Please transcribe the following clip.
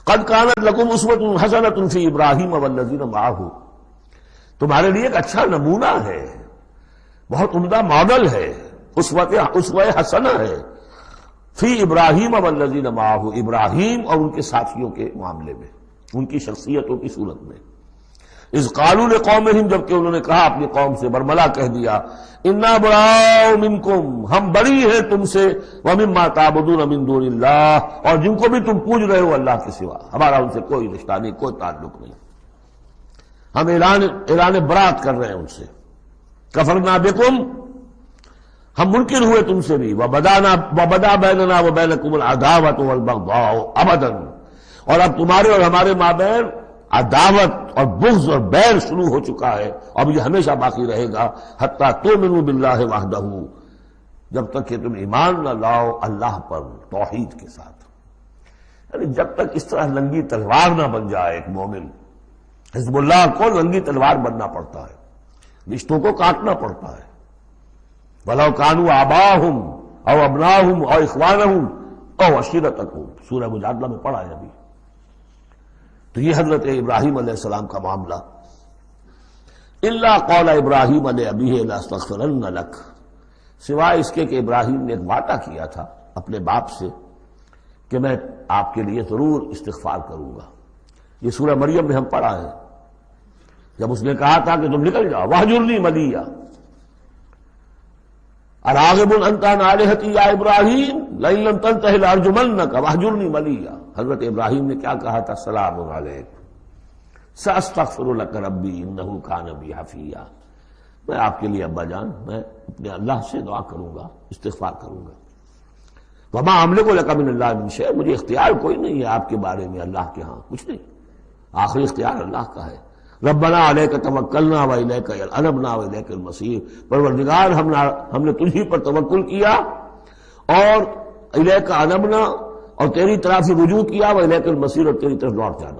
قد کانت لکم اسوۃ حسنۃ فی ابراہیم والذین معہ، تمہارے لیے ایک اچھا نمونہ ہے، بہت عمدہ ماڈل ہے، اسوہ حسنہ ہے، فی ابراہیم والذین معہ، ابراہیم اور ان کے ساتھیوں کے معاملے میں، ان کی شخصیتوں کی صورت میں۔ اذ قالوا لقومہم، جبکہ انہوں نے کہا اپنی قوم سے، برملا کہہ دیا، انا براء منکم، ہم بری ہیں تم سے، ومما تعبدون من دون اللہ، اور جن کو بھی تم پوج رہے ہو اللہ کے سوا، ہمارا ان سے کوئی رشتہ نہیں، کوئی تعلق نہیں، ہم اعلان برات کر رہے ہیں ان سے۔ کفرنا بکم، ہم منکر ہوئے تم سے بھی، وبدا بیننا وبینکم العداوۃ والبغضاء ابدا، اور اب تمہارے اور ہمارے مابین عداوت اور بغض اور بیر شروع ہو چکا ہے، اب یہ ہمیشہ باقی رہے گا، حتی تؤمنوا باللہ وحدہ، جب تک کہ تم ایمان نہ لاؤ اللہ پر توحید کے ساتھ۔ یعنی جب تک اس طرح ننگی تلوار نہ بن جائے ایک مومن، حزب اللہ کو ننگی تلوار بننا پڑتا ہے، رشتوں کو کاٹنا پڑتا ہے، وَلَوْ كَانُوا آبَاءَهُمْ أَوْ أَبْنَاءَهُمْ أَوْ إِخْوَانَهُمْ أَوْ عَشِيرَتَهُمْ، سورہ مجادلہ میں پڑھا ہے ابھی۔ تو یہ حضرت ابراہیم علیہ السلام کا معاملہ، إِلَّا قَالَ إِبْرَاهِيمُ لِأَبِيهِ لَأَسْتَغْفِرَنَّ لَكَ، سوائے اس کے کہ ابراہیم نے ایک وعدہ کیا تھا اپنے باپ سے کہ میں آپ کے لیے ضرور استغفار کروں گا۔ یہ سورہ مریم میں ہم پڑھا ہے، جب اس نے کہا تھا کہ تم نکل جاؤ، وَاهْجُرْنِي مَلِيًّا، اراغب انت عن آلہتی یا ابراہیم لئن لم تنتہ لارجمنک واہجرنی ملیہ، حضرت ابراہیم نے کیا کہا تھا؟ سلام علیک ساستغفر لک ربی انہ کان بی حفیہ، میں آپ کے لیے ابا جان میں اپنے اللہ سے دعا کروں گا، استغفار کروں گا۔ وما املک لک من اللہ من شیء، مجھے اختیار کوئی نہیں ہے آپ کے بارے میں اللہ کے ہاں، کچھ نہیں، آخری اختیار اللہ کا ہے۔ ربنا علیک توکلنا والیک انبنا والیک المصیر، پروردگار ہم نے تجھی پر توکل کیا اور الیک انبنا، اور تیری طرف سے رجوع کیا، والیک المصیر، اور تیری طرف لوٹ جانا۔